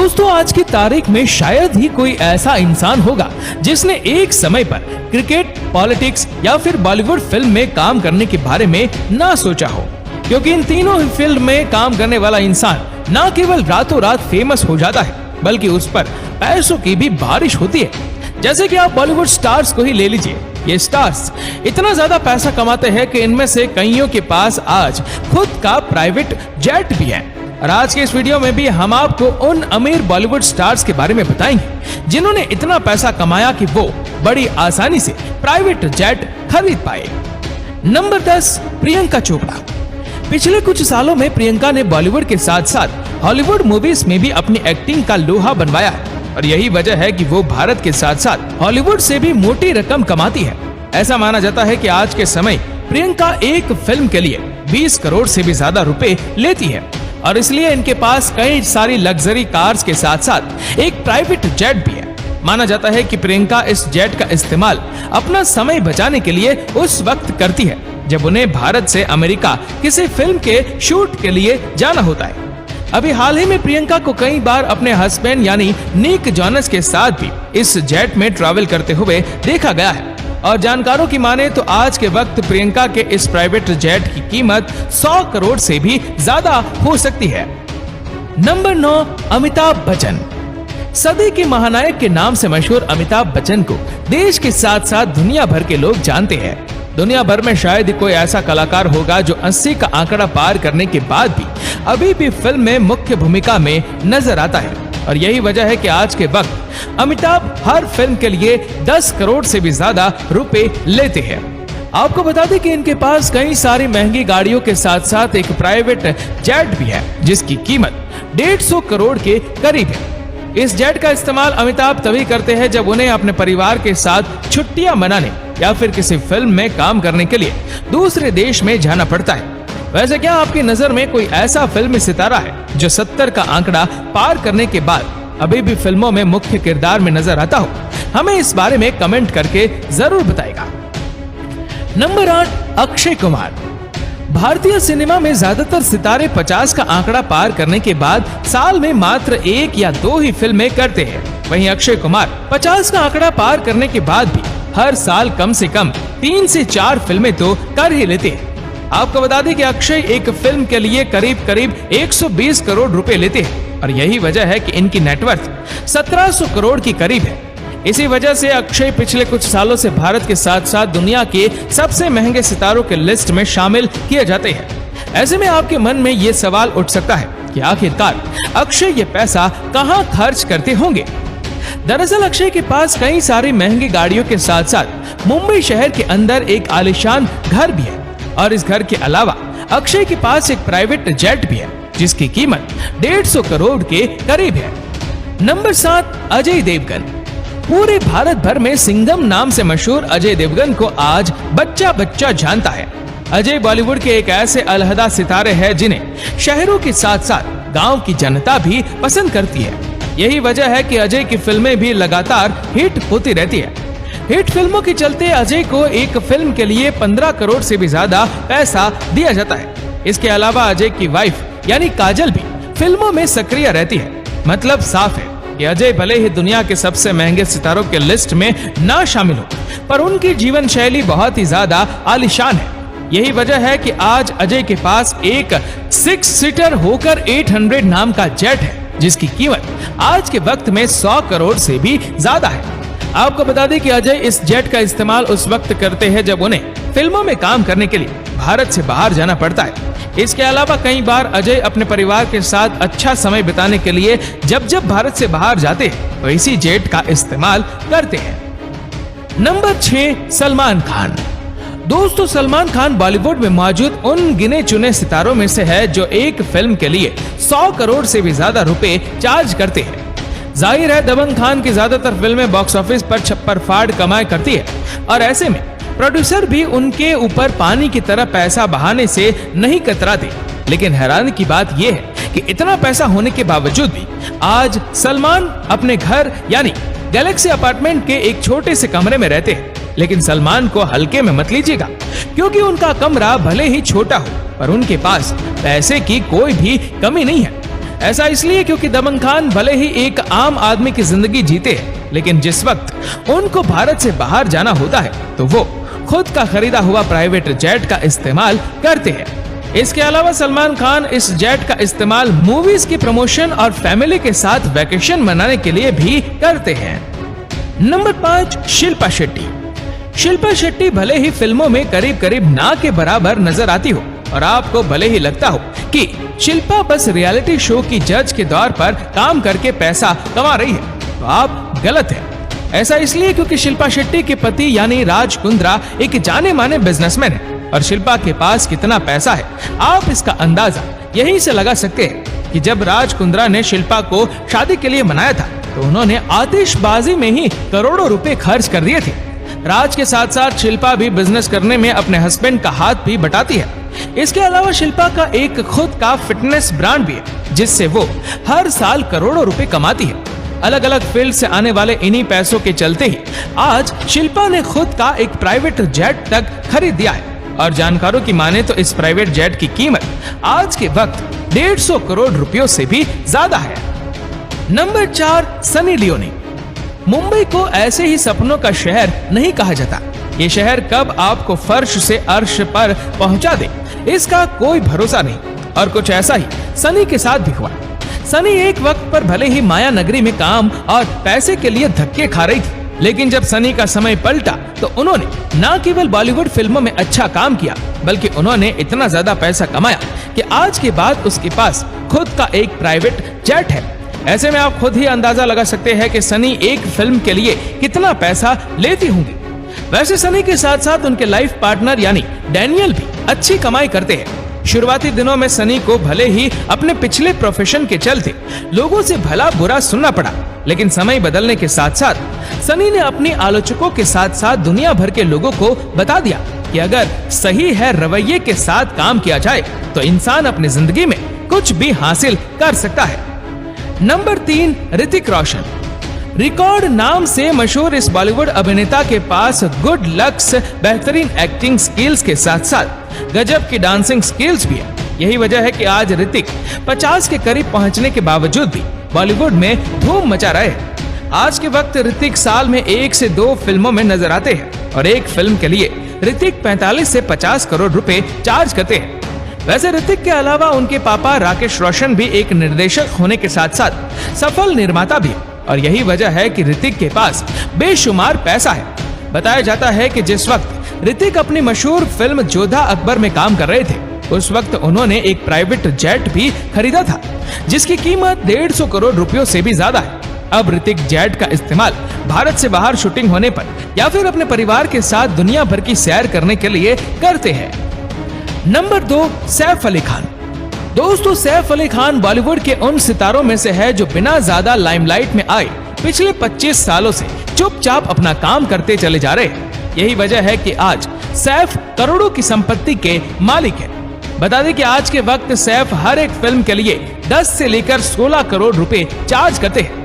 दोस्तों, आज की तारीख में शायद ही कोई ऐसा इंसान होगा जिसने एक समय पर क्रिकेट, पॉलिटिक्स या फिर बॉलीवुड फिल्म में काम करने के बारे में ना सोचा हो, क्योंकि इन तीनों ही फिल्म में काम करने वाला इंसान ना केवल रातों रात फेमस हो जाता है, बल्कि उस पर पैसों की भी बारिश होती है। जैसे कि आप बॉलीवुड स्टार्स को ही ले लीजिए। ये स्टार्स इतना ज्यादा पैसा कमाते हैं कि इनमें से कईयों के पास आज खुद का प्राइवेट जेट भी है। और आज के इस वीडियो में भी हम आपको उन अमीर बॉलीवुड स्टार्स के बारे में बताएंगे जिन्होंने इतना पैसा कमाया कि वो बड़ी आसानी से प्राइवेट जेट खरीद पाए। नंबर 10, प्रियंका चोपड़ा। पिछले कुछ सालों में प्रियंका ने बॉलीवुड के साथ साथ हॉलीवुड मूवीज में भी अपनी एक्टिंग का लोहा बनवाया है, और यही वजह है कि वो भारत के साथ साथ हॉलीवुड से भी मोटी रकम कमाती है। ऐसा माना जाता है कि आज के समय प्रियंका एक फिल्म के लिए 20 करोड़ से भी ज्यादा रुपए लेती है, और इसलिए इनके पास कई सारी लग्जरी कार्स के साथ साथ एक प्राइवेट जेट भी है। माना जाता है कि प्रियंका इस जेट का इस्तेमाल अपना समय बचाने के लिए उस वक्त करती है जब उन्हें भारत से अमेरिका किसी फिल्म के शूट के लिए जाना होता है। अभी हाल ही में प्रियंका को कई बार अपने हस्बैंड यानी निक जोनस के साथ भी इस जेट में ट्रैवल करते हुए देखा गया है, और जानकारों की माने तो आज के वक्त प्रियंका के इस प्राइवेट जेट की कीमत 100 करोड़ से भी ज्यादा हो सकती है। नंबर 9, अमिताभ बच्चन। सदी के महानायक के नाम से मशहूर अमिताभ बच्चन को देश के साथ साथ दुनिया भर के लोग जानते हैं। दुनिया भर में शायद ही कोई ऐसा कलाकार होगा जो 80 का आंकड़ा पार करने के बाद भी अभी भी फिल्म में मुख्य भूमिका में नजर आता है, और यही वजह है कि आज के वक्त अमिताभ हर फिल्म के लिए 10 करोड़ से भी ज्यादा रुपए लेते हैं। आपको बता दें कि इनके पास कई सारी महंगी गाड़ियों के साथ साथ एक प्राइवेट जेट भी है जिसकी कीमत 150 करोड़ के करीब है। इस जेट का इस्तेमाल अमिताभ तभी करते हैं जब उन्हें अपने परिवार के साथ छुट्टियां मनाने या फिर किसी फिल्म में काम करने के लिए दूसरे देश में जाना पड़ता है। वैसे क्या आपकी नजर में कोई ऐसा फिल्मी सितारा है जो 70 का आंकड़ा पार करने के बाद अभी भी फिल्मों में मुख्य किरदार में नजर आता हो? हमें इस बारे में कमेंट करके जरूर बताएगा। नंबर 8, अक्षय कुमार। भारतीय सिनेमा में ज्यादातर सितारे 50 का आंकड़ा पार करने के बाद साल में मात्र 1 या 2 ही फिल्में करते हैं। वहीं अक्षय कुमार 50 का आंकड़ा पार करने के बाद भी हर साल कम से कम 3 से 4 फिल्में तो कर ही लेते हैं। आपको बता दें कि अक्षय एक फिल्म के लिए करीब 120 करोड़ रुपए लेते हैं, और यही वजह है कि इनकी नेटवर्थ 1700 करोड़ की करीब है। इसी वजह से अक्षय पिछले कुछ सालों से भारत के साथ साथ दुनिया के सबसे महंगे सितारों के लिस्ट में शामिल किए जाते हैं। ऐसे में आपके मन में ये सवाल उठ सकता है कि आखिरकार अक्षय ये पैसा कहां खर्च करते होंगे। दरअसल अक्षय के पास कई सारी महंगी गाड़ियों के साथ साथ मुंबई शहर के अंदर एक आलीशान घर भी है, और इस घर के अलावा अक्षय के पास एक प्राइवेट जेट भी है जिसकी कीमत 150 करोड़ के करीब है। नंबर 7, अजय देवगन। पूरे भारत भर में सिंघम नाम से मशहूर अजय देवगन को आज बच्चा बच्चा जानता है। अजय बॉलीवुड के एक ऐसे अलहदा सितारे हैं जिन्हें शहरों के साथ साथ गांव की जनता भी पसंद करती है। यही वजह है कि अजय की फिल्में भी लगातार हिट होती रहती है। हिट फिल्मों के चलते अजय को एक फिल्म के लिए 15 करोड़ से भी ज्यादा पैसा दिया जाता है। इसके अलावा अजय की वाइफ यानी काजल भी फिल्मों में सक्रिय रहती है। मतलब साफ है कि अजय भले ही दुनिया के सबसे महंगे सितारों के लिस्ट में ना शामिल हो, पर उनकी जीवन शैली बहुत ही ज्यादा आलीशान है। यही वजह है कि आज अजय के पास एक 6 सीटर होकर 800 नाम का जेट है जिसकी कीमत आज के वक्त में 100 करोड़ से भी ज्यादा है। आपको बता दें कि अजय इस जेट का इस्तेमाल उस वक्त करते हैं जब उन्हें फिल्मों में काम करने के लिए भारत से बाहर जाना पड़ता है। इसके अलावा कई बार अजय अपने परिवार के साथ अच्छा समय बिताने के लिए जब भारत से बाहर जाते हैं तो इसी जेट का इस्तेमाल करते हैं। नंबर 6, सलमान खान। दोस्तों, सलमान खान बॉलीवुड में मौजूद उन गिने चुने सितारों में से है जो एक फिल्म के लिए 100 करोड़ से भी ज्यादा रुपए चार्ज करते हैं। जाहिर है दबंग खान की ज्यादातर फिल्में बॉक्स ऑफिस पर छप्पर फाड़ कमाई करती है, और ऐसे में प्रोड्यूसर भी उनके ऊपर पानी की तरह पैसा बहाने से नहीं कतराते। लेकिन हैरानी की बात यह है कि इतना पैसा होने के बावजूद भी आज सलमान अपने घर यानी गैलेक्सी अपार्टमेंट के एक छोटे से कमरे में रहते हैं। लेकिन सलमान को हल्के में मत लीजिएगा, क्योंकि उनका कमरा भले ही छोटा हो पर उनके पास पैसे की कोई भी कमी नहीं है। ऐसा इसलिए क्योंकि दबंग खान भले ही एक आम आदमी की जिंदगी जीते हैं, लेकिन जिस वक्त उनको भारत से बाहर जाना होता है तो वो खुद का खरीदा हुआ प्राइवेट जेट का इस्तेमाल करते हैं। इसके अलावा सलमान खान इस जेट का इस्तेमाल मूवीज की प्रमोशन और फैमिली के साथ वैकेशन मनाने के लिए भी करते हैं। नंबर 5, शिल्पा शेट्टी। शिल्पा शेट्टी भले ही फिल्मों में करीब करीब ना के बराबर नजर आती हो और आपको भले ही लगता हो कि शिल्पा बस रियलिटी शो की जज के तौर पर काम करके पैसा कमा रही है, तो आप गलत हैं। ऐसा इसलिए क्योंकि शिल्पा शेट्टी के पति यानी राज कुंद्रा एक जाने माने बिजनेसमैन है और शिल्पा के पास कितना पैसा है आप इसका अंदाजा यहीं से लगा सकते हैं कि जब राज कुंद्रा ने शिल्पा को शादी के लिए मनाया था तो उन्होंने आतिशबाजी में ही करोड़ों रुपए खर्च कर दिए थे। राज के साथ साथ शिल्पा भी बिजनेस करने में अपने हस्बैंड का हाथ भी बटाती है। इसके अलावा शिल्पा का एक खुद का फिटनेस ब्रांड भी है जिससे वो हर साल करोड़ों रुपए कमाती है। अलग अलग फील्ड से आने वाले इन्हीं पैसों के चलते ही आज शिल्पा ने खुद का एक प्राइवेट जेट तक खरीद दिया है और जानकारों की माने तो इस प्राइवेट जेट की कीमत आज के वक्त 150 करोड़ रुपयों से भी ज्यादा है। Number 4, Sunny Leone. मुंबई को ऐसे ही सपनों का शहर नहीं कहा जाता। ये शहर कब आपको फर्श से अर्श पर पहुंचा दे इसका कोई भरोसा नहीं और कुछ ऐसा ही सनी के साथ भी हुआ। सनी एक वक्त पर भले ही माया नगरी में काम और पैसे के लिए धक्के खा रही थी, लेकिन जब सनी का समय पलटा तो उन्होंने न केवल बॉलीवुड फिल्मों में अच्छा काम किया बल्कि उन्होंने इतना ज्यादा पैसा कमाया कि आज के बाद उसके पास खुद का एक प्राइवेट जेट है। ऐसे में आप खुद ही अंदाजा लगा सकते हैं कि सनी एक फिल्म के लिए कितना पैसा लेती होंगी। वैसे सनी के साथ साथ उनके लाइफ पार्टनर यानी डैनियल भी अच्छी कमाई करते हैं। शुरुआती दिनों में सनी को भले ही अपने पिछले प्रोफेशन के चलते लोगों से भला बुरा सुनना पड़ा, लेकिन समय बदलने के साथ साथ सनी ने अपनी आलोचकों के साथ साथ दुनिया भर के लोगों को बता दिया कि अगर सही है रवैये के साथ काम किया जाए तो इंसान अपनी जिंदगी में कुछ भी हासिल कर सकता है। नंबर 3, ऋतिक रोशन। रिकॉर्ड नाम से मशहूर इस बॉलीवुड अभिनेता के पास गुड लक्स, बेहतरीन एक्टिंग स्किल्स के साथ साथ गजब की डांसिंग स्किल्स भी है। यही वजह है कि आज ऋतिक 50 के करीब पहुंचने के बावजूद भी बॉलीवुड में धूम मचा रहे हैं। आज के वक्त ऋतिक साल में 1 से 2 फिल्मों में नजर आते हैं और एक फिल्म के लिए ऋतिक 45 से 50 करोड़ रुपए चार्ज करते हैं। वैसे ऋतिक के अलावा उनके पापा राकेश रोशन भी एक निर्देशक होने के साथ साथ सफल निर्माता भी, और यही वजह है कि ऋतिक के पास बेशुमार पैसा है। बताया जाता है कि जिस वक्त ऋतिक अपनी मशहूर फिल्म जोधा अकबर में काम कर रहे थे उस वक्त उन्होंने एक प्राइवेट जेट भी खरीदा था जिसकी कीमत 150 करोड़ रुपयों से भी ज्यादा है। अब ऋतिक जेट का इस्तेमाल भारत से बाहर शूटिंग होने पर या फिर अपने परिवार के साथ दुनिया भर की सैर करने के लिए करते हैं। नंबर 2, सैफ अली खान। दोस्तों, सैफ अली खान बॉलीवुड के उन सितारों में से है जो बिना ज्यादा लाइमलाइट में आए पिछले 25 सालों से चुपचाप अपना काम करते चले जा रहे हैं। यही वजह है कि आज सैफ करोड़ों की संपत्ति के मालिक है। बता दें कि आज के वक्त सैफ हर एक फिल्म के लिए 10 से लेकर 16 करोड़ रुपए चार्ज करते हैं।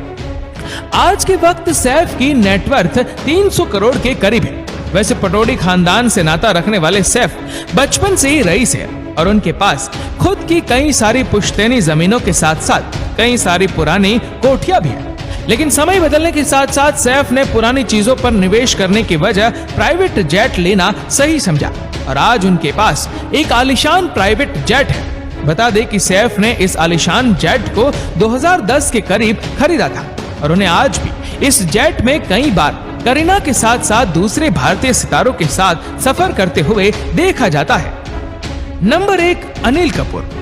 आज के वक्त सैफ की नेटवर्थ 300 करोड़ के करीब है। वैसे पटौड़ी खानदान से नाता रखने वाले सैफ बचपन से ही रईस है और उनके पास खुद की कई सारी पुश्तैनी जमीनों के साथ साथ कई सारी पुरानी कोठियां भी है। लेकिन समय बदलने के साथ साथ सैफ ने पुरानी चीजों पर निवेश करने की वजह प्राइवेट जेट लेना सही समझा और आज उनके पास एक आलीशान प्राइवेट जेट है। बता दें कि सैफ ने इस आलीशान जेट को 2010 के करीब खरीदा था और उन्हें आज भी इस जेट में कई बार करीना के साथ साथ दूसरे भारतीय सितारों के साथ सफर करते हुए देखा जाता है। नंबर 1, अनिल कपूर।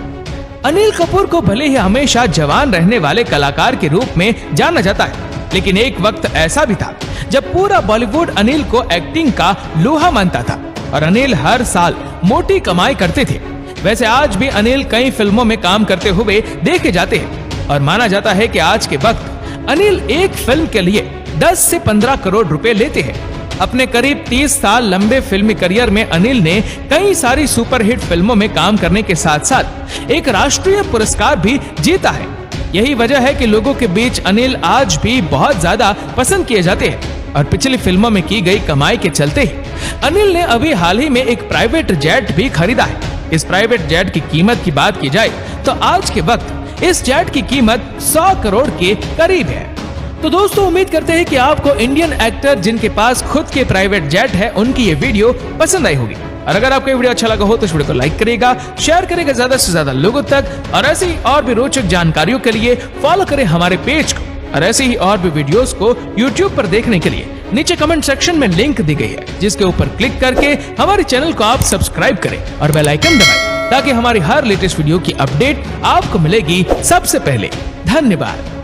अनिल कपूर को भले ही हमेशा जवान रहने वाले कलाकार के रूप में जाना जाता है, लेकिन एक वक्त ऐसा भी था जब पूरा बॉलीवुड अनिल को एक्टिंग का लोहा मानता था और अनिल हर साल मोटी कमाई करते थे। वैसे आज भी अनिल कई फिल्मों में काम करते हुए देखे जाते हैं और माना जाता है कि आज के वक्त अनिल एक फिल्म के लिए 10 से 15 करोड़ रुपए लेते हैं। अपने करीब 30 साल लंबे फिल्मी करियर में अनिल ने कई सारी सुपरहिट फिल्मों में काम करने के साथ साथ एक राष्ट्रीय पुरस्कार भी जीता है। यही वजह है कि लोगों के बीच अनिल आज भी बहुत ज्यादा पसंद किए जाते हैं और पिछली फिल्मों में की गई कमाई के चलते ही अनिल ने अभी हाल ही में एक प्राइवेट जेट भी खरीदा है। इस प्राइवेट जेट की कीमत की बात की जाए तो आज के वक्त इस जेट की कीमत 100 करोड़ के करीब है। तो दोस्तों उम्मीद करते हैं कि आपको इंडियन एक्टर जिनके पास खुद के प्राइवेट जेट है उनकी ये वीडियो पसंद आई होगी। और अगर आपको ये वीडियो अच्छा लगा हो तो इस वीडियो को लाइक करिएगा, शेयर करेगा ज्यादा से ज्यादा लोगों तक, और ऐसी और भी रोचक जानकारियों के लिए फॉलो करें हमारे पेज को। और ऐसे ही और भी वीडियोस को YouTube पर देखने के लिए नीचे कमेंट सेक्शन में लिंक दी गई है, जिसके ऊपर क्लिक करके हमारे चैनल को आप सब्सक्राइब करें और बेल आइकन दबाएं, ताकि हमारी हर लेटेस्ट वीडियो की अपडेट आपको मिलेगी सबसे पहले। धन्यवाद।